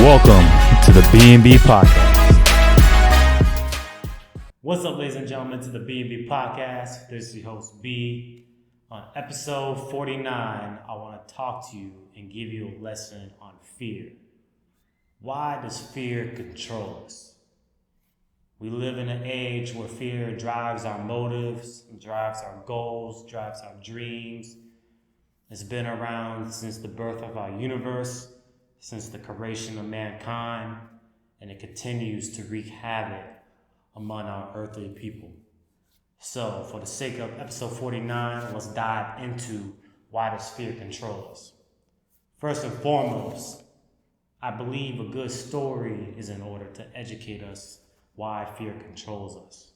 Welcome to the B&B Podcast. What's up, ladies and gentlemen, to the B&B Podcast. This is your host, B. On episode 49, I want to talk to you and give you a lesson on fear. Why does fear control us? We live in an age where fear drives our motives, drives our goals, drives our dreams. It's been around since the birth of our universe, since the creation of mankind, and it continues to wreak havoc among our earthly people. So, for the sake of episode 49, let's dive into why does fear control us. First and foremost, I believe a good story is in order to educate us why fear controls us.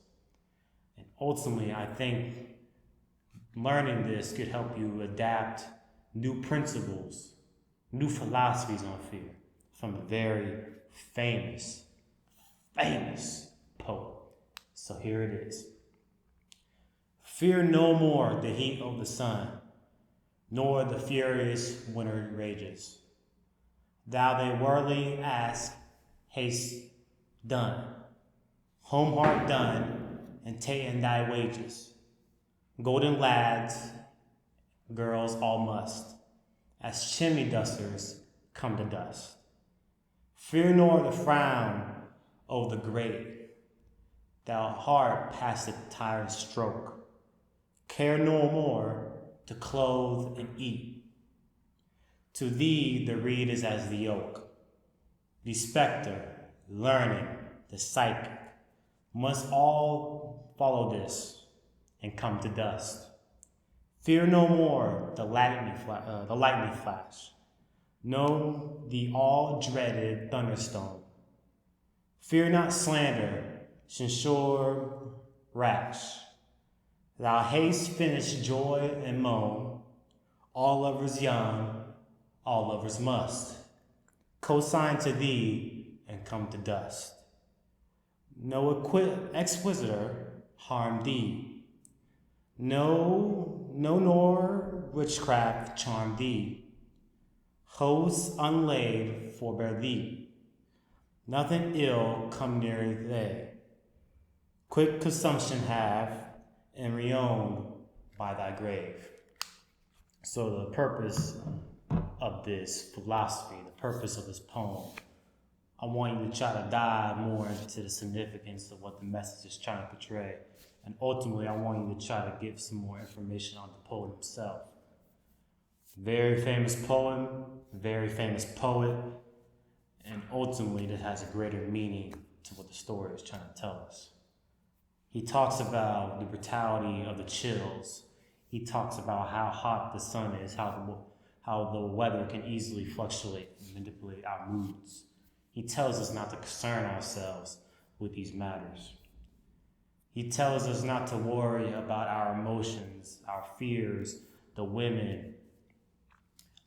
And ultimately, I think learning this could help you adapt new principles, new philosophies on fear from a very famous poet. So here it is. Fear no more the heat of the sun, nor the furious winter rages. Thou they warily ask, haste done, home heart done, and ta'en thy wages. Golden lads, girls all must, as chimney dusters come to dust. Fear nor the frown of the great, thou heart past the tired stroke. Care no more to clothe and eat. To thee the reed is as the oak. The spectre, learning, the psychic, must all follow this and come to dust. Fear no more the lightning flash, no the all-dreaded thunderstone. Fear not slander, censure rash. Thou haste finish joy and moan. All lovers young, all lovers must co-sign to thee and come to dust. No exquisitor harm thee. No nor witchcraft charm thee. Hosts unlaid forbear thee. Nothing ill come near thee. Quick consumption have, and reowned by thy grave. So the purpose of this philosophy, the purpose of this poem, I want you to try to dive more into the significance of what the message is trying to portray. And ultimately, I want you to try to get some more information on the poet himself. Very famous poem, very famous poet, and ultimately that has a greater meaning to what the story is trying to tell us. He talks about the brutality of the chills. He talks about how hot the sun is, how the weather can easily fluctuate and manipulate our moods. He tells us not to concern ourselves with these matters. He tells us not to worry about our emotions, our fears, the women.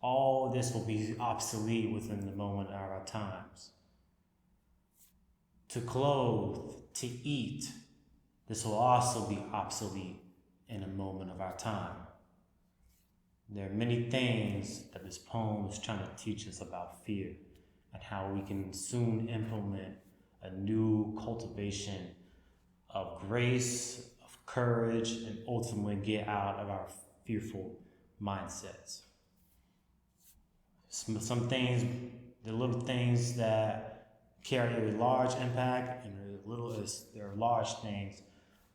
All this will be obsolete within the moment of our times. To clothe, to eat, this will also be obsolete in a moment of our time. There are many things that this poem is trying to teach us about fear and how we can soon implement a new cultivation of grace, of courage, and ultimately get out of our fearful mindsets. Some things, the little things that carry a large impact, and there are large things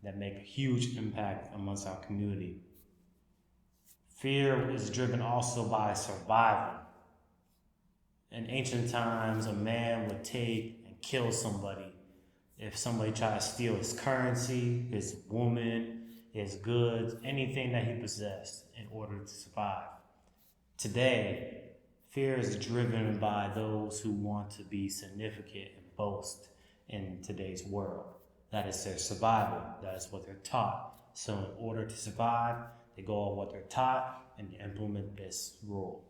that make a huge impact amongst our community. Fear is driven also by survival. In ancient times, a man would take and kill somebody if somebody tried to steal his currency, his woman, his goods, anything that he possessed in order to survive. Today, fear is driven by those who want to be significant and boast in today's world. That is their survival. That is what they're taught. So in order to survive, they go on what they're taught and implement this rule.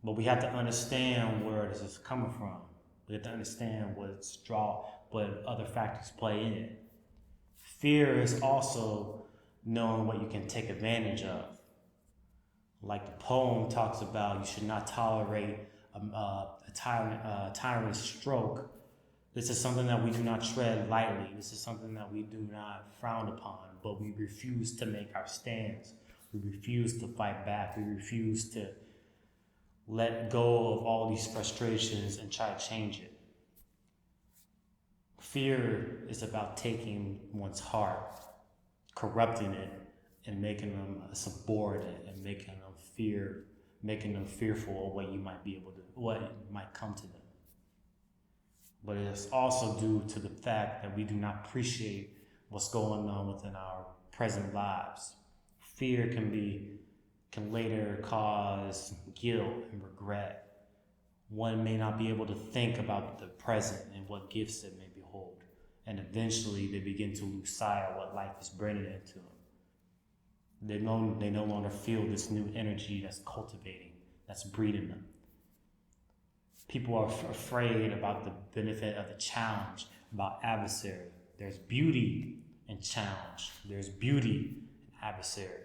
But we have to understand where this is coming from. We have to understand what other factors play in it. Fear is also knowing what you can take advantage of. Like the poem talks about, you should not tolerate a tyrant stroke. This is something that we do not tread lightly. This is something that we do not frown upon, but we refuse to make our stands. We refuse to fight back. We refuse to let go of all these frustrations and try to change it. Fear is about taking one's heart, corrupting it, and making them subordinate, and making them fearful of what might come to them. But it's also due to the fact that we do not appreciate what's going on within our present lives. Fear can later cause guilt and regret. One may not be able to think about the present and what gifts it may behold. And eventually they begin to lose sight of what life is bringing into them. They no longer feel this new energy that's cultivating, that's breeding them. People are afraid about the benefit of the challenge, about adversary. There's beauty in challenge. There's beauty in adversary.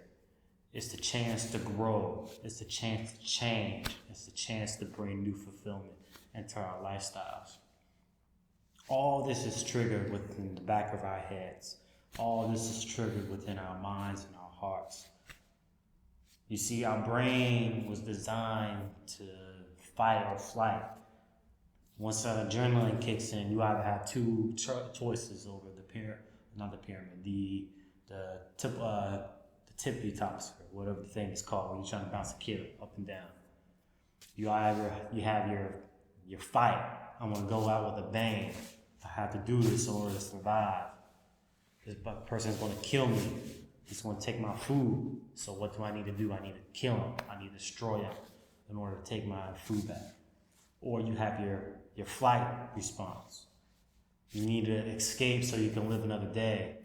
It's the chance to grow. It's the chance to change. It's the chance to bring new fulfillment into our lifestyles. All this is triggered within the back of our heads. All this is triggered within our minds and our hearts. You see, our brain was designed to fight or flight. Once adrenaline kicks in, you either have two choices over the tippy tops, or whatever the thing is called, when you're trying to bounce a kid up and down. You have your fight. I'm gonna go out with a bang. I have to do this in order to survive. This person's gonna kill me. He's gonna take my food. So what do I need to do? I need to kill him. I need to destroy him in order to take my food back. Or you have your flight response. You need to escape so you can live another day.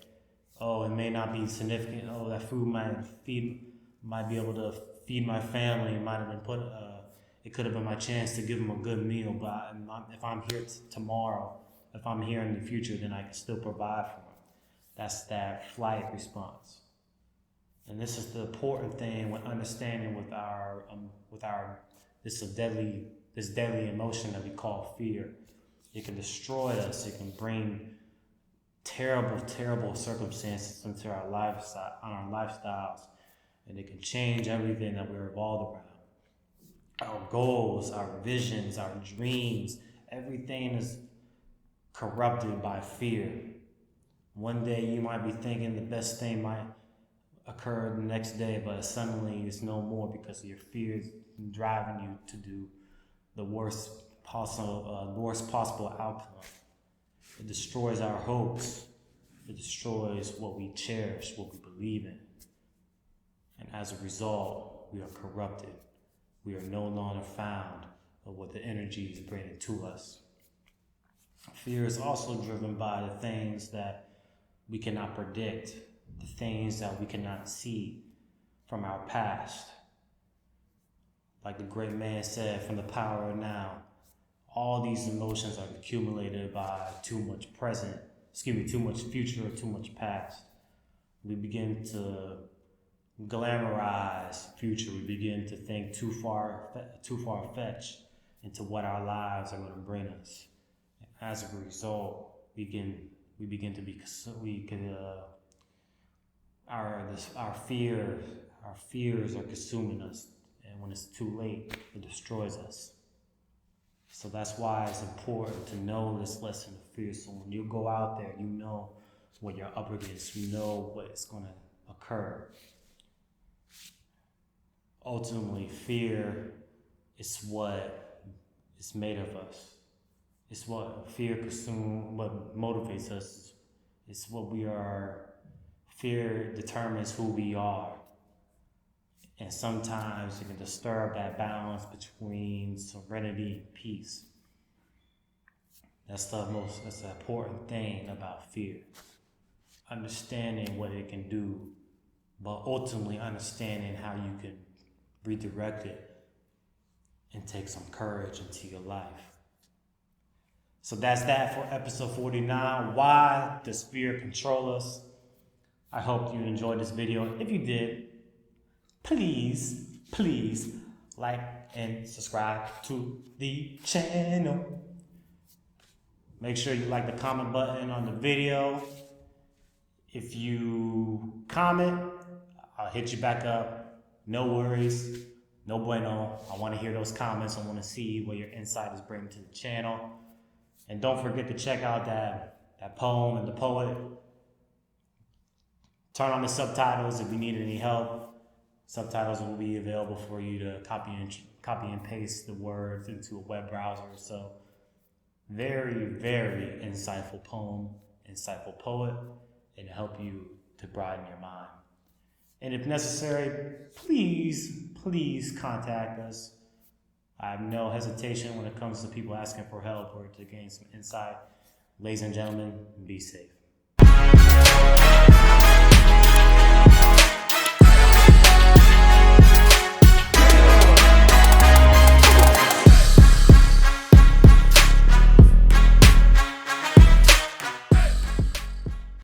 Oh, it may not be significant. Oh, that food might be able to feed my family. It could have been my chance to give them a good meal. But if I'm here tomorrow, if I'm here in the future, then I can still provide for them. That's that flight response. And this is the important thing when understanding this deadly emotion that we call fear. It can destroy us. It can bring terrible circumstances into our lifestyles, and it can change everything that we're revolved around. Our goals, our visions, our dreams, everything is corrupted by fear. One day you might be thinking the best thing might occur the next day, but suddenly it's no more because your fears driving you to do the worst possible outcome. It destroys our hopes. It destroys what we cherish, what we believe in. And as a result, we are corrupted. We are no longer found of what the energy is bringing to us. Fear is also driven by the things that we cannot predict, the things that we cannot see from our past. Like the great man said, from the power of now, all these emotions are accumulated by too much future or too much past. We begin to glamorize future. We begin to think too far-fetched into what our lives are going to bring us. And as a result, our fears are consuming us, and when it's too late, it destroys us. So that's why it's important to know this lesson of fear. So when you go out there, you know what you're up against. You know what is going to occur. Ultimately, fear is what is made of us. It's what what motivates us. It's what we are. Fear determines who we are. And sometimes it can disturb that balance between serenity and peace. That's the important thing about fear. Understanding what it can do, but ultimately understanding how you can redirect it and take some courage into your life. So that's that for episode 49. Why does fear control us? I hope you enjoyed this video. If you did, please like, and subscribe to the channel. Make sure you like the comment button on the video. If you comment, I'll hit you back up. No worries, no bueno. I want to hear those comments. I want to see what your insight is bringing to the channel. And don't forget to check out that poem and the poet. Turn on the subtitles if you need any help. Subtitles will be available for you to copy and paste the words into a web browser. So very, very insightful poem, insightful poet, and help you to broaden your mind. And if necessary, please contact us. I have no hesitation when it comes to people asking for help or to gain some insight. Ladies and gentlemen, be safe.